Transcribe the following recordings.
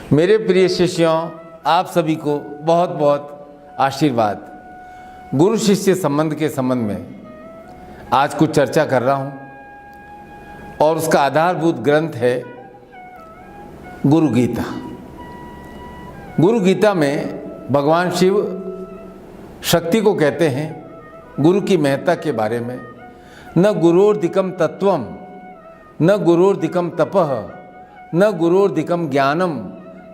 मेरे प्रिय शिष्यों, आप सभी को बहुत बहुत आशीर्वाद। गुरु शिष्य संबंध के संबंध में आज कुछ चर्चा कर रहा हूँ और उसका आधारभूत ग्रंथ है गुरु गीता। गुरु गीता में भगवान शिव शक्ति को कहते हैं गुरु की महत्ता के बारे में। न गुरोर्धिकम तत्वम न गुरोर्धिकम तपः न गुरोर्धिकम ज्ञानम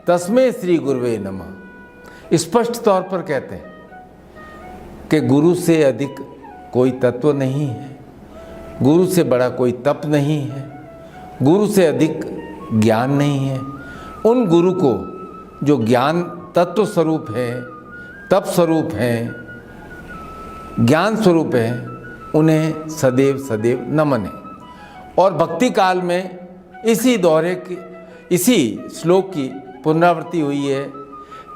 तस्मै श्री गुरुवे नमः। स्पष्ट तौर पर कहते हैं कि गुरु से अधिक कोई तत्व नहीं है, गुरु से बड़ा कोई तप नहीं है, गुरु से अधिक ज्ञान नहीं है। उन गुरु को जो ज्ञान तत्व स्वरूप है, तप स्वरूप है, ज्ञान स्वरूप है, उन्हें सदैव सदैव नमन है। और भक्ति काल में इसी दोहरे की, इसी श्लोक की पुनरावृत्ति हुई है।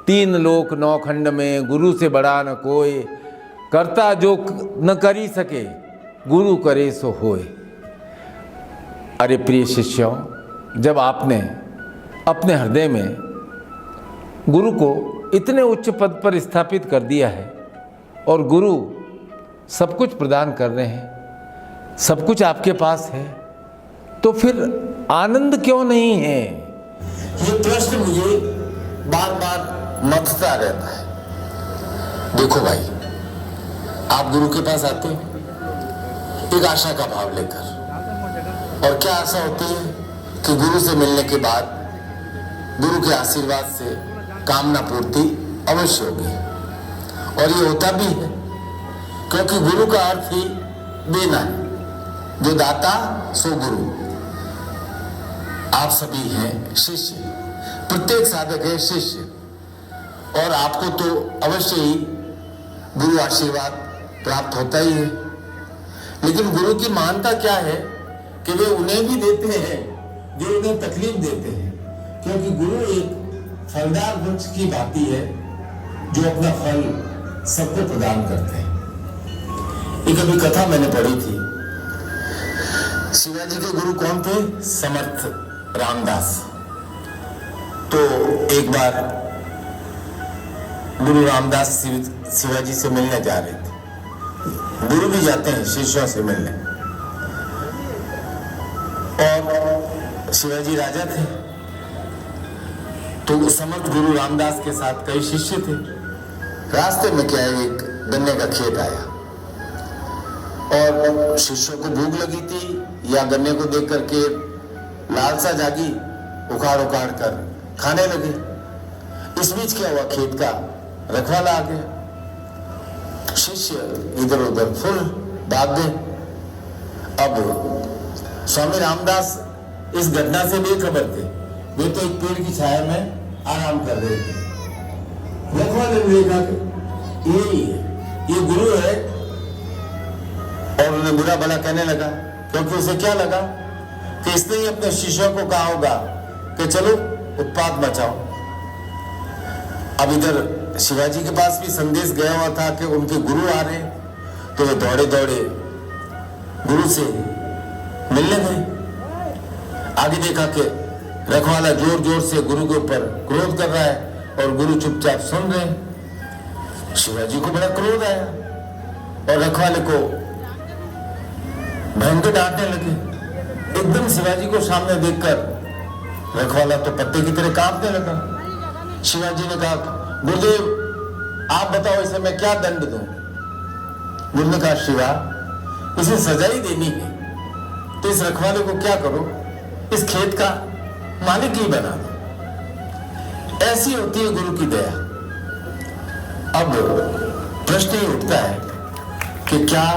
तीन लोक नौ खंड में गुरु से बड़ा न कोय, करता जो न करी सके गुरु करे सो होए। अरे प्रिय शिष्यों, जब आपने अपने हृदय में गुरु को इतने उच्च पद पर स्थापित कर दिया है और गुरु सब कुछ प्रदान कर रहे हैं, सब कुछ आपके पास है, तो फिर आनंद क्यों नहीं है? ये प्रश्न मुझे बार बार मथता रहता है। देखो भाई, आप गुरु के पास आते हैं एक आशा का भाव लेकर, और क्या आशा होती है कि गुरु से मिलने के बाद गुरु के आशीर्वाद से कामना पूर्ति अवश्य होगी। और ये होता भी है, क्योंकि गुरु का अर्थ ही देना है। जो दाता सो गुरु। आप सभी हैं शिष्य, प्रत्येक साधक है शिष्य, और आपको तो अवश्य ही गुरु आशीर्वाद प्राप्त होता ही है। लेकिन गुरु की महानता क्या है कि वे उन्हें भी देते हैं जो उन्हें तकलीफ देते हैं, क्योंकि गुरु एक फलदार वृक्ष की भांति है जो अपना फल सबको प्रदान करते हैं। एक अभी कथा मैंने पढ़ी थी। शिवाजी के गुरु कौन थे? समर्थ रामदास। तो एक बार गुरु रामदास शिवाजी से मिलने जा रहे थे। गुरु भी जाते हैं शिष्यों से मिलने, और शिवाजी राजा थे, तो समर्थ गुरु रामदास के साथ कई शिष्य थे। रास्ते में क्या है, एक गन्ने का खेत आया और शिष्यों को भूख लगी थी या गन्ने को देख करके लालसा जागी, उखाड़ उखाड़ कर खाने लगे। इस बीच क्या हुआ, खेत का रखवाला आ गया। शिष्य इधर उधर फुल भाग गए। अब स्वामी रामदास इस घटना से बेखबर थे। वे तो एक पेड़ की छाया में आराम कर रहे थे। रखवाले ने देखा कि ये गुरु है, और उन्हें बुरा भला कहने लगा, क्योंकि उसे क्या लगा कि इसने ही अपने शिष्यों को कहा होगा कि चलो उत्पात मचाओ। अब इधर शिवाजी के पास भी संदेश गया हुआ था कि उनके गुरु आ रहे, तो वे दौड़े दौड़े गुरु से मिलने गए। आगे देखा कि रखवाला जोर जोर से गुरु के ऊपर क्रोध कर रहा है और गुरु चुपचाप सुन रहे हैं। शिवाजी को बड़ा क्रोध आया और रखवाले को भयंकर डांटने लगे। एकदम शिवाजी को सामने देखकर रखवाला तो पत्ते की तरह कांपने लगा। शिवाजी ने कहा, गुरुदेव आप बताओ इसे मैं क्या दंड दूं? गुरु ने कहा, शिवा इसे सजा ही देनी है, तो इस रखवाले को क्या करो, इस खेत का मालिक ही बना दो। ऐसी होती है गुरु की दया। अब प्रश्न ये उठता है कि क्या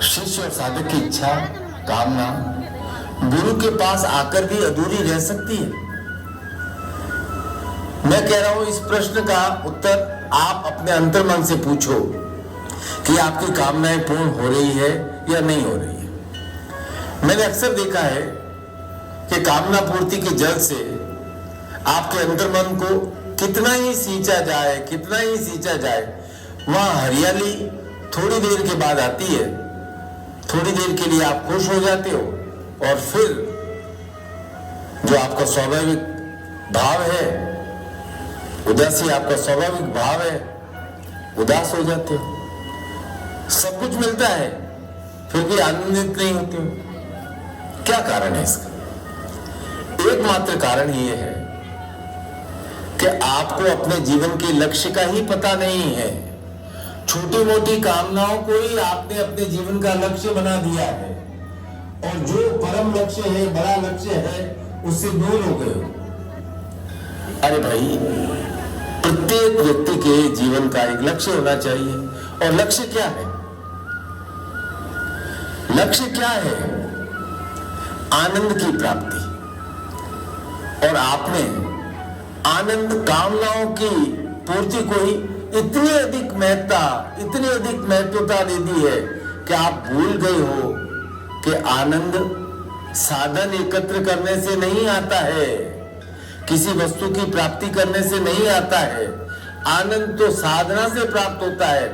शिष्य और साधक की इच्छा, कामना गुरु के पास आकर भी अधूरी रह सकती है? मैं कह रहा हूं इस प्रश्न का उत्तर आप अपने अंतर्मन से पूछो कि आपकी कामनाएं पूर्ण हो रही है या नहीं हो रही है। मैंने अक्सर देखा है कि कामना पूर्ति के जल से आपके अंतर्मन को कितना ही सींचा जाए, वहां हरियाली थोड़ी देर के बाद आती है। थोड़ी देर के लिए आप खुश हो जाते हो, और फिर जो आपका स्वाभाविक भाव है, उदासी आपका स्वाभाविक भाव है, उदास हो जाते हो। सब कुछ मिलता है फिर भी आनंदित नहीं होते हो। क्या कारण है इसका? एकमात्र कारण ये है कि आपको अपने जीवन के लक्ष्य का ही पता नहीं है। छोटी मोटी कामनाओं को ही आपने अपने जीवन का लक्ष्य बना दिया है, और जो परम लक्ष्य है, बड़ा लक्ष्य है, उससे दूर हो गए हो। अरे भाई, प्रत्येक व्यक्ति के जीवन का एक लक्ष्य होना चाहिए। और लक्ष्य क्या है? लक्ष्य क्या है? आनंद की प्राप्ति। और आपने आनंद कामनाओं की पूर्ति को ही इतनी अधिक महत्वता दे दी है कि आप भूल गए हो कि आनंद साधन एकत्र करने से नहीं आता है, किसी वस्तु की प्राप्ति करने से नहीं आता है। आनंद तो साधना से प्राप्त होता है।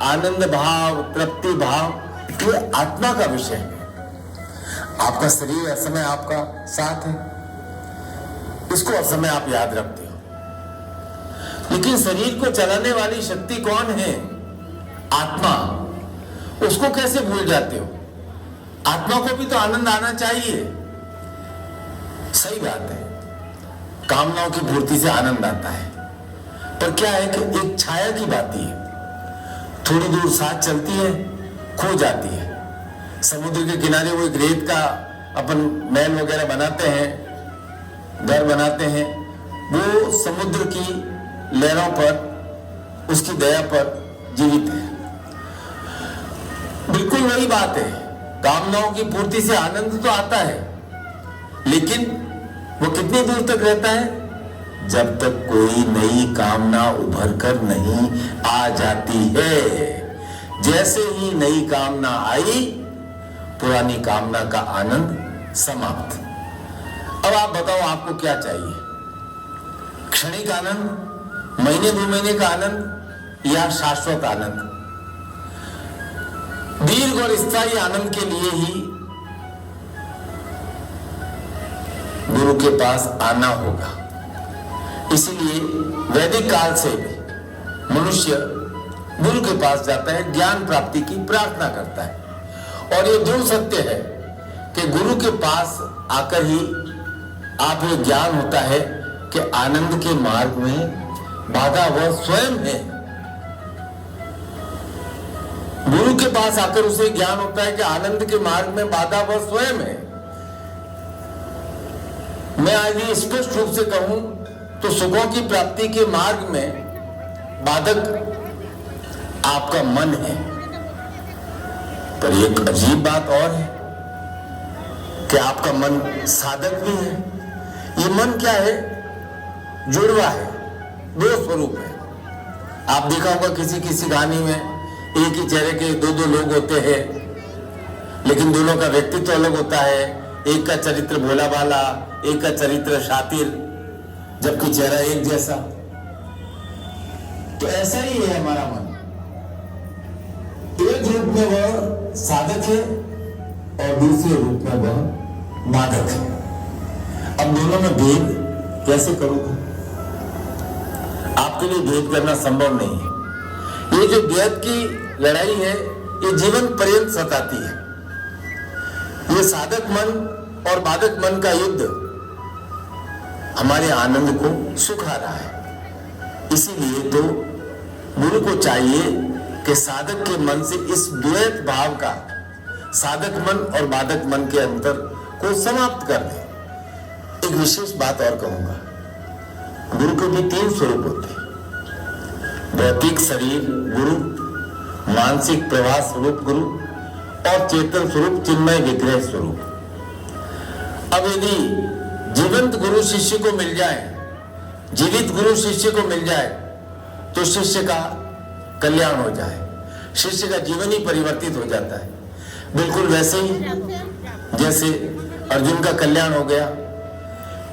आनंद भाव, तृप्ति भाव, ये आत्मा का विषय है। आपका शरीर हर समय आपका साथ है, इसको हर समय आप याद रखते हो। लेकिन शरीर को चलाने वाली शक्ति कौन है? आत्मा। उसको कैसे भूल जाते हो? आत्मा को भी तो आनंद आना चाहिए। सही बात है, कामनाओं की पूर्ति से आनंद आता है, पर क्या है कि एक छाया की बात है, थोड़ी दूर साथ चलती है, खो जाती है। समुद्र के किनारे वो एक रेत का अपन महल वगैरह बनाते हैं, घर बनाते हैं, वो समुद्र की लहरों पर, उसकी दया पर जीवित है। बिल्कुल वही बात है, कामनाओं की पूर्ति से आनंद तो आता है, लेकिन वो कितनी दूर तक रहता है? जब तक कोई नई कामना उभर कर नहीं आ जाती है। जैसे ही नई कामना आई, पुरानी कामना का आनंद समाप्त। अब आप बताओ, आपको क्या चाहिए? क्षणिक आनंद, महीने 2 महीने का आनंद, या शाश्वत आनंद? दीर्घ और स्थायी आनंद के लिए ही गुरु के पास आना होगा। इसलिए वैदिक काल से मनुष्य गुरु के पास जाता है, ज्ञान प्राप्ति की प्रार्थना करता है। और ये दृढ़ सत्य है कि गुरु के पास आकर ही आप ये ज्ञान होता है कि आनंद के मार्ग में बाधा वह स्वयं है। गुरु के पास आकर उसे ज्ञान होता है कि आनंद के मार्ग में बाधा वह स्वयं है। मैं आज ये स्पष्ट रूप से कहूं तो सुखों की प्राप्ति के मार्ग में बाधक आपका मन है। पर एक अजीब बात और है कि आपका मन साधक भी है। ये मन क्या है? जुड़वा है, 2 स्वरूप है। आप देखा होगा किसी किसी कहानी में एक ही चेहरे के 2 लोग होते हैं, लेकिन दोनों का व्यक्तित्व अलग होता है। एक का चरित्र भोला भाला, एक का चरित्र शातिर, जबकि चेहरा एक जैसा। तो ऐसा ही है हमारा मन। एक रूप में वह साधक है और दूसरे रूप में वह बाधक है। अब दोनों में भेद कैसे करोगे? आपके लिए भेद करना संभव नहीं है। ये जो भेद की लड़ाई है, ये जीवन पर्यंत सताती है। ये साधक मन और बाधक मन का युद्ध हमारे आनंद को सुखा रहा है। इसीलिए तो गुरु को चाहिए कि साधक के मन से इस द्वैत भाव का, साधक मन और बाधक मन के अंतर को समाप्त कर दे। एक विशेष बात और कहूंगा, गुरु के भी 3 स्वरूप होते हैं। भौतिक शरीर गुरु, मानसिक प्रवाह स्वरूप गुरु, और चेतन स्वरूप चिन्मय विग्रह स्वरूप। अब यदि जीवंत गुरु शिष्य को मिल जाए, जीवित गुरु शिष्य को मिल जाए, तो शिष्य का कल्याण हो जाए, शिष्य का जीवन ही परिवर्तित हो जाता है। बिल्कुल वैसे ही जैसे अर्जुन का कल्याण हो गया।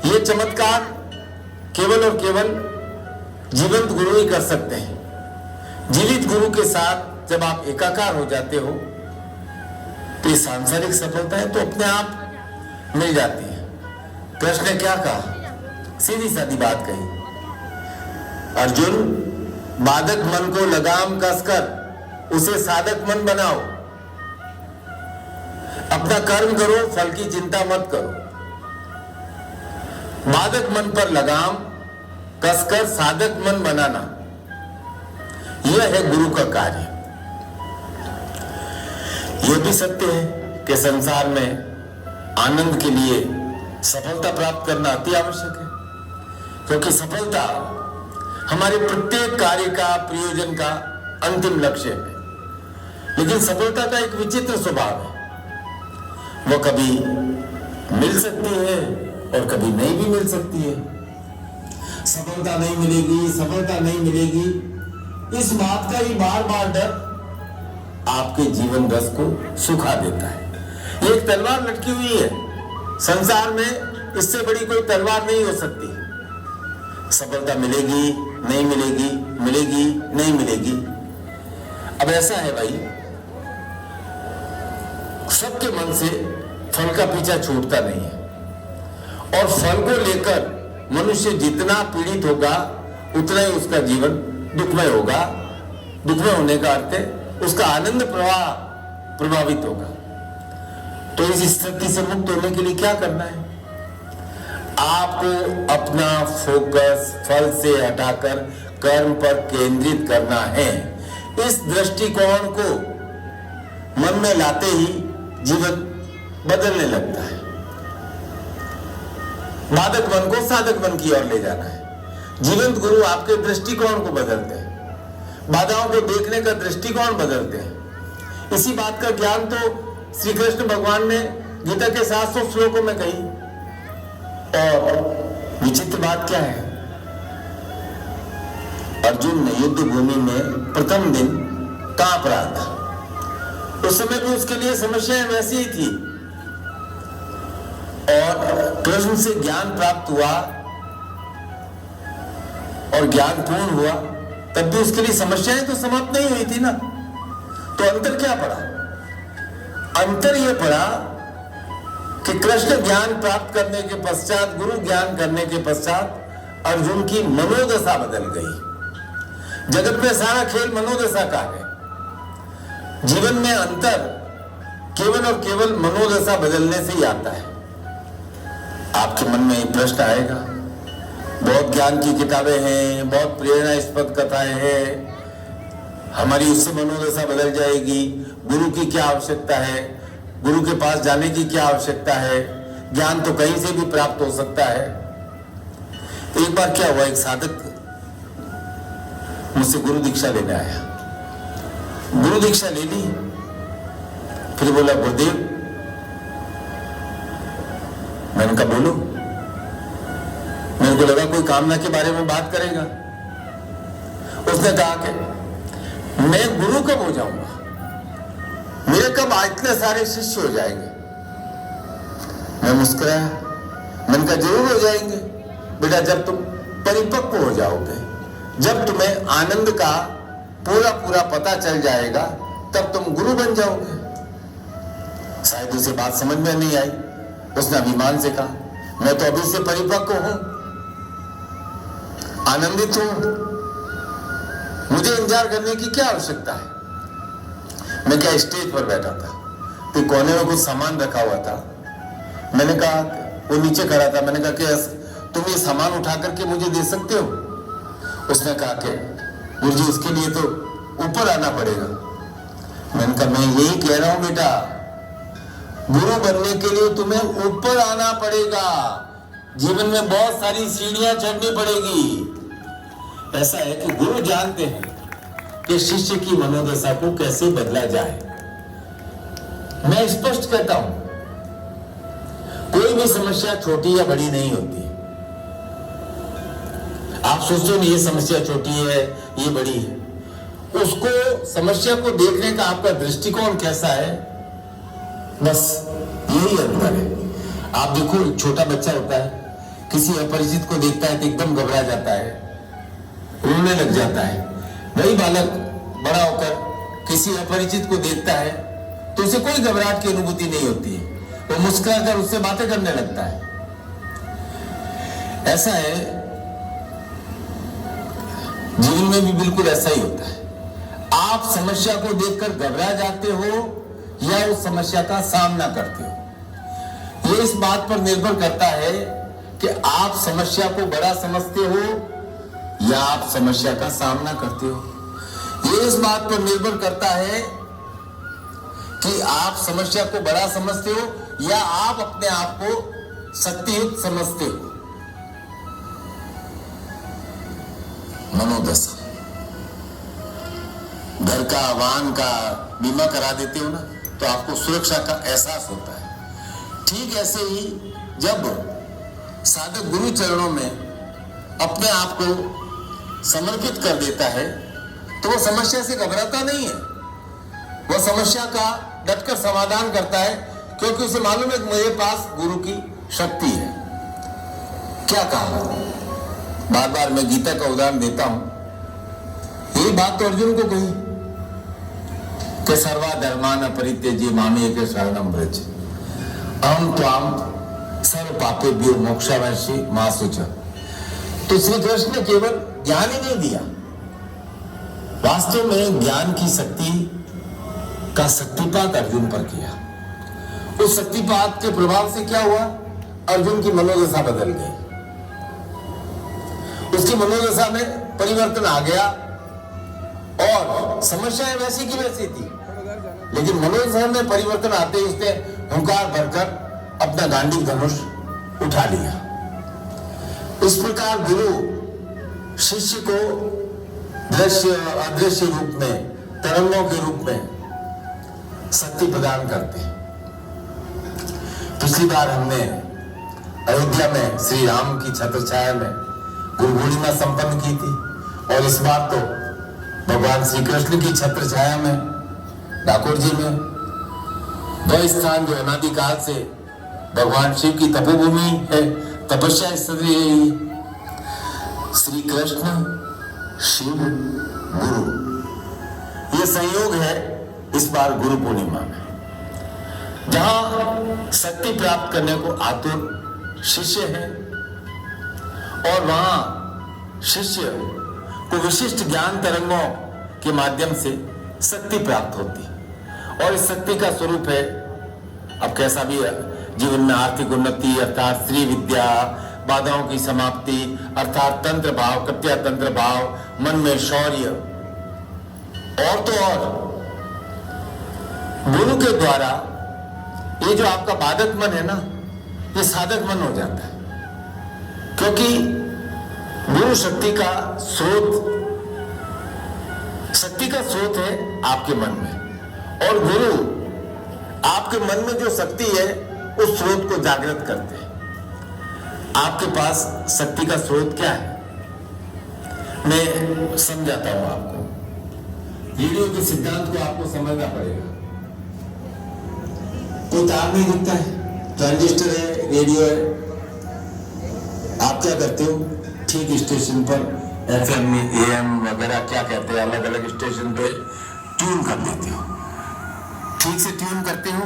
ये चमत्कार केवल और केवल जीवंत गुरु ही कर सकते हैं। जीवित गुरु के साथ जब आप एकाकार हो जाते हो तो ये सांसारिक सफलता है तो अपने आप मिल जाती है। कृष्ण ने क्या कहा? सीधी सादी बात कही। अर्जुन, बाधक मन को लगाम कसकर उसे साधक मन बनाओ। अपना कर्म करो, फल की चिंता मत करो। बाधक मन पर लगाम कसकर साधक मन बनाना, यह है गुरु का कार्य। यह भी सत्य है कि संसार में आनंद के लिए सफलता प्राप्त करना अति आवश्यक है, क्योंकि सफलता हमारे प्रत्येक कार्य का, प्रयोजन का अंतिम लक्ष्य है। लेकिन सफलता का एक विचित्र स्वभाव है, वो कभी मिल सकती है और कभी नहीं भी मिल सकती है। सफलता नहीं मिलेगी, सफलता नहीं मिलेगी, इस बात का ही बार बार डर आपके जीवन रस को सुखा देता है। ये एक तलवार लटकी हुई है संसार में, इससे बड़ी कोई तलवार नहीं हो सकती। सफलता मिलेगी, नहीं मिलेगी, मिलेगी, नहीं मिलेगी। अब ऐसा है भाई, सबके मन से फल का पीछा छूटता नहीं है, और फल को लेकर मनुष्य जितना पीड़ित होगा उतना ही उसका जीवन दुखमय होगा। दुखमय होने का अर्थ है उसका आनंद प्रवाह प्रभावित होगा। तो इस स्थिति से मुक्त होने के लिए क्या करना है? आपको अपना फोकस फल से हटाकर कर्म पर केंद्रित करना है। इस दृष्टिकोण को मन में लाते ही जीवन बदलने लगता है। बाधक मन को साधक मन की ओर ले जाना है। जीवंत गुरु आपके दृष्टिकोण को बदलते हैं, बाधाओं को देखने का दृष्टिकोण बदलते हैं। इसी बात का ज्ञान तो श्री कृष्ण भगवान ने गीता के 700 श्लोकों में कही। और विचित्र बात क्या है, अर्जुन ने युद्ध भूमि में प्रथम दिन कांप रहा था। उस समय भी उसके लिए समस्याएं वैसी ही थी, और कृष्ण से ज्ञान प्राप्त हुआ और ज्ञान पूर्ण हुआ, तब भी उसके लिए समस्याएं तो समाप्त नहीं हुई थी ना। तो अंतर क्या पड़ा? अंतर यह पड़ा कि कृष्ण ज्ञान प्राप्त करने के पश्चात, गुरु ज्ञान करने के पश्चात अर्जुन की मनोदशा बदल गई। जगत में सारा खेल मनोदशा का है। जीवन में अंतर केवल और केवल मनोदशा बदलने से ही आता है। आपके मन में एक प्रश्न आएगा, बहुत ज्ञान की किताबें हैं, बहुत प्रेरणास्पद कथाएं हैं, हमारी उससे मनोदशा बदल जाएगी। गुरु की क्या आवश्यकता है? गुरु के पास जाने की क्या आवश्यकता है? ज्ञान तो कहीं से भी प्राप्त हो सकता है। एक बार क्या हुआ, एक साधक मुझसे गुरु दीक्षा लेने आया। गुरु दीक्षा ले ली, फिर बोला गुरुदेव, मैंने कहा बोलो। मेरे को लगा कोई कामना के बारे में बात करेगा। उसने कहा कि मैं गुरु कब हो जाऊंगा, मेरे कब इतने सारे शिष्य हो जाएंगे? मैं मुस्कुराया, मैंने कहा जरूर हो जाएंगे बेटा, जब तुम परिपक्व हो जाओगे, जब तुम्हें आनंद का पूरा पूरा पता चल जाएगा, तब तुम गुरु बन जाओगे। शायद उसे बात समझ में नहीं आई। उसने अभिमान से कहा, मैं तो अभी से परिपक्व हूं, आनंदित हूं, मुझे इंतजार करने की क्या आवश्यकता है? मैं क्या स्टेज पर बैठा था, तो कोने में कुछ सामान रखा हुआ था। मैंने कहा, वो नीचे खड़ा था, मैंने कहा कि तुम ये सामान उठा करके मुझे दे सकते हो? उसने कहा कि गुरुजी, उसके लिए तो ऊपर आना पड़ेगा। मैंने कहा, मैं यही कह रहा हूं बेटा, गुरु बनने के लिए तुम्हें ऊपर आना पड़ेगा। जीवन में बहुत सारी सीढ़ियां चढ़नी पड़ेगी। ऐसा है कि गुरु जानते हैं कि शिष्य की मनोदशा को कैसे बदला जाए। मैं स्पष्ट कहता हूं, कोई भी समस्या छोटी या बड़ी नहीं होती। आप सोचो नहीं ये समस्या छोटी है, ये बड़ी है। उसको, समस्या को देखने का आपका दृष्टिकोण कैसा है, बस यही अंतर है। आप देखो, एक छोटा बच्चा होता है, किसी अपरिचित को देखता है तो एकदम घबरा जाता है, रोने लग जाता है। वही बालक बड़ा होकर किसी अपरिचित को देखता है तो उसे कोई घबराहट की अनुभूति नहीं होती है, वो मुस्कुराकर उससे बातें करने लगता है। ऐसा है, जीवन में भी बिल्कुल ऐसा ही होता है। आप समस्या को देखकर घबरा जाते हो या उस समस्या का सामना करते हो। ये इस बात पर निर्भर करता है कि आप समस्या को बड़ा समझते हो या आप समस्या का सामना करते हो। ये इस बात पर निर्भर करता है कि आप समस्या को बड़ा समझते हो या आप अपने आप को शक्तियुक्त समझते हो। मनोदशा, घर का वाहन का बीमा करा देते हो ना, तो आपको सुरक्षा का एहसास होता है। ठीक ऐसे ही जब साधक गुरु चरणों में अपने आप को समर्पित कर देता है तो वो समस्या से घबराता नहीं है, वह समस्या का डटकर समाधान करता है, क्योंकि उसे मालूम है कि मेरे पास गुरु की शक्ति है। क्या कहा, बार बार मैं गीता का उदाहरण देता हूं, यही बात तो अर्जुन को कही कि सर्वा धर्मान परित्यज्य मामेकं शरणं व्रज अहं त्वां सर्व पापेभ्यो मोक्षयिष्यामि मा शुचः। तो श्री कृष्ण ने केवल ज्ञान ही नहीं दिया, वास्तव में ज्ञान की शक्ति का शक्तिपात अर्जुन पर किया। उस शक्तिपात के प्रभाव से क्या हुआ, अर्जुन की मनोदशा बदल गई, उसकी मनोदशा में परिवर्तन आ गया और समस्याएं वैसी की वैसी थी, लेकिन मनोदशा में परिवर्तन आते ही उसने हुंकार भरकर अपना गांडीव धनुष उठा लिया। इस प्रकार गुरु शिष्य को दृश्य अदृश्य रूप में, तरंगों के रूप में शक्ति प्रदान करते हैं। पिछली बार हमने अयोध्या में श्री राम की छत्र छाया में गुरु पूर्णिमा संपन्न की थी, और इस बार तो भगवान श्री कृष्ण की छत्र छाया में डाकोर जी में, वह स्थान जो अनादिकाल से भगवान शिव की तपोभूमि है, तपस्या स्थली है। श्री कृष्ण शिव गुरु, ये संयोग है इस बार गुरु पूर्णिमा में, जहां शक्ति प्राप्त करने को आतुर शिष्य है और वहां शिष्य को विशिष्ट ज्ञान तरंगों के माध्यम से शक्ति प्राप्त होती है। और इस शक्ति का स्वरूप है, अब कैसा भी है, जीवन में आर्थिक उन्नति अर्थात श्री विद्या, बाधाओं की समाप्ति अर्थात तंत्र भाव, कट्या तंत्र भाव, मन में शौर्य, और तो और गुरु के द्वारा ये जो आपका बाधक मन है ना, ये साधक मन हो जाता है, क्योंकि गुरु शक्ति का स्रोत, शक्ति का स्रोत है आपके मन में, और गुरु आपके मन में जो शक्ति है उस स्रोत को जागृत करते हैं। आपके पास शक्ति का स्रोत क्या है, मैं समझाता हूं आपको। रेडियो के सिद्धांत को आपको समझना पड़ेगा। कोई तार नहीं दिखता है, ट्रांजिस्टर है, रेडियो है, आप क्या करते हो, ठीक स्टेशन पर FM AM वगैरह क्या कहते हैं, अलग अलग स्टेशन पे ट्यून कर देते हो। ठीक से ट्यून करते हो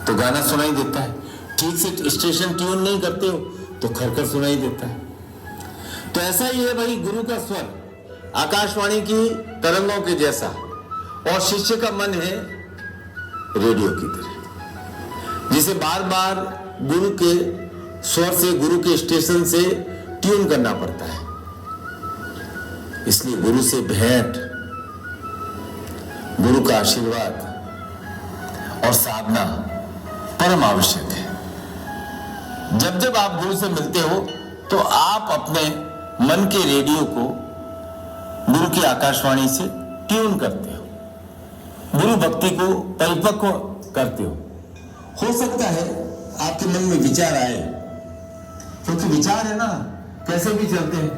तो गाना सुनाई देता है, ठीक से स्टेशन ट्यून नहीं करते हो तो खरखर सुनाई देता है। तो ऐसा ही है भाई, गुरु का स्वर आकाशवाणी की तरंगों के जैसा, और शिष्य का मन है रेडियो की तरह, जिसे बार बार गुरु के स्वर से, गुरु के स्टेशन से ट्यून करना पड़ता है। इसलिए गुरु से भेंट, गुरु का आशीर्वाद और साधना परम आवश्यक है। जब जब आप गुरु से मिलते हो तो आप अपने मन के रेडियो को गुरु की आकाशवाणी से ट्यून करते हो, गुरु भक्ति को परिपक्व करते हो सकता है आपके मन में विचार आए, क्योंकि विचार है ना कैसे भी चलते हैं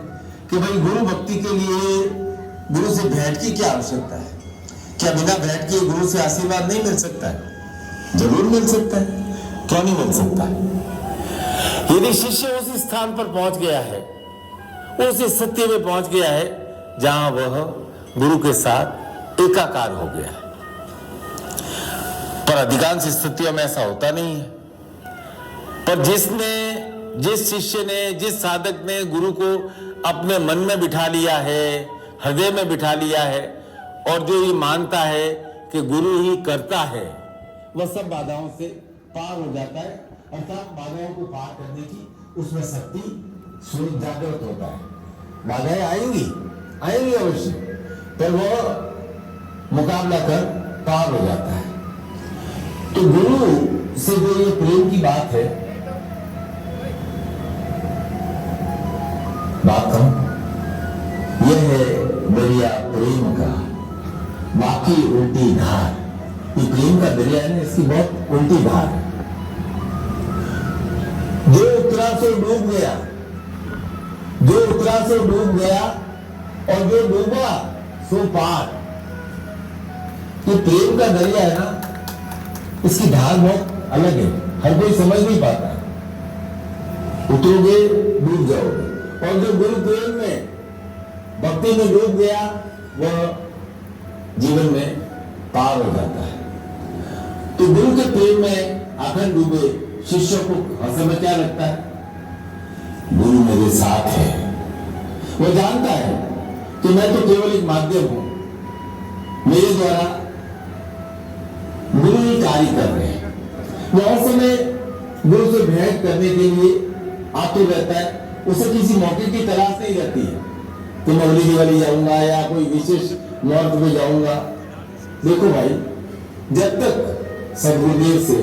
कि भाई गुरु भक्ति के लिए गुरु से भेंट की क्या आवश्यकता है, क्या बिना भेंट किए गुरु से आशीर्वाद नहीं मिल सकता है? जरूर मिल सकता है, क्यों नहीं मिल सकता है। यदि शिष्य उस स्थान पर पहुंच गया है, उस सत्य में पहुंच गया है जहां वह गुरु के साथ एकाकार हो गया है, पर अधिकांश स्थितियों में ऐसा होता नहीं है। पर जिसने जिस शिष्य ने, जिस साधक ने गुरु को अपने मन में बिठा लिया है, हृदय में बिठा लिया है, और जो ये मानता है कि गुरु ही करता है, वह सब बाधाओं से पार हो जाता है। अर्थात बाधाओं को पार करने की उसमें शक्ति स्वयं जागृत होता है। बाधाएं आएंगी अवश्य, पर वो मुकाबला कर पार हो जाता है। तो गुरु से जो ये प्रेम की बात है, बात हम यह है दरिया प्रेम का, बाकी उल्टी धार। ये प्रेम का दरिया है, इसकी बहुत उल्टी धार है। जो उतरा सो डूब गया, जो उतरा सो डूब गया, और जो डूबा सो पार। ये प्रेम का दरिया है ना, इसकी धार बहुत अलग है, हर कोई समझ नहीं पाता है। उतरोगे डूब जाओगे, और जो गुरु प्रेम में, भक्ति में डूब गया, वह जीवन में पार हो जाता है। तो गुरु के प्रेम में आखिर डूबे शिष्य को हर में क्या लगता है? गुरु मेरे साथ है। वह जानता है कि मैं तो केवल एक माध्यम हूं, मेरे द्वारा गुरु ही कार्य कर रहे हैं। वह हर समय गुरु से भेंट करने के लिए आतुर रहता है, उसे किसी मौके की तलाश नहीं रहती है कि मैं अगली दिवाली जाऊंगा या कोई विशेष मुहूर्त में जाऊंगा। देखो भाई, जब तक सदगुरुदेव से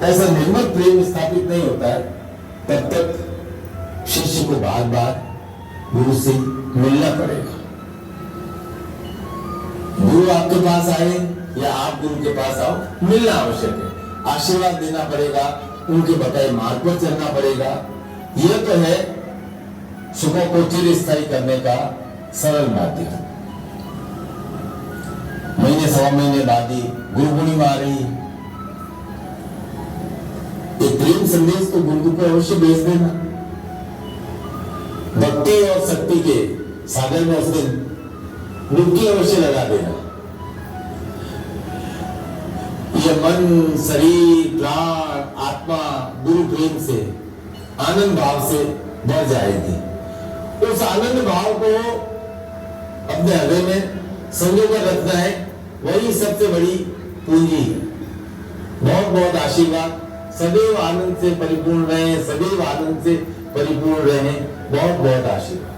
ऐसा निर्मल प्रेम स्थापित नहीं होता है, तब तक शिष्य को बार बार गुरु से मिलना पड़ेगा। गुरु आपके पास आए या आप गुरु के पास आओ, मिलना आवश्यक है, आशीर्वाद देना पड़ेगा, उनके बताए मार्ग पर चलना पड़ेगा। यह तो है सुखों को चिरस्थायी करने का सरल माध्यम। महीने सवा महीने बाद ही गुरु पूर्णिमा आ रही है, एक प्रेम संदेश तो गुरु को अवश्य भेज देना। भक्ति और शक्ति के सागर में उस दिन डुबकी अवश्य लगा देना। यह मन, शरीर, प्राण, आत्मा गुरु प्रेम से, आनंद भाव से भर जाएगी। उस आनंद भाव को अपने हृदय में संजो कर रखना है, वही सबसे बड़ी पूंजी है। बहुत बहुत आशीर्वाद। सदैव आनंद से परिपूर्ण रहे, सदैव आनंद से परिपूर्ण रहे। बहुत बहुत आशीर्वाद।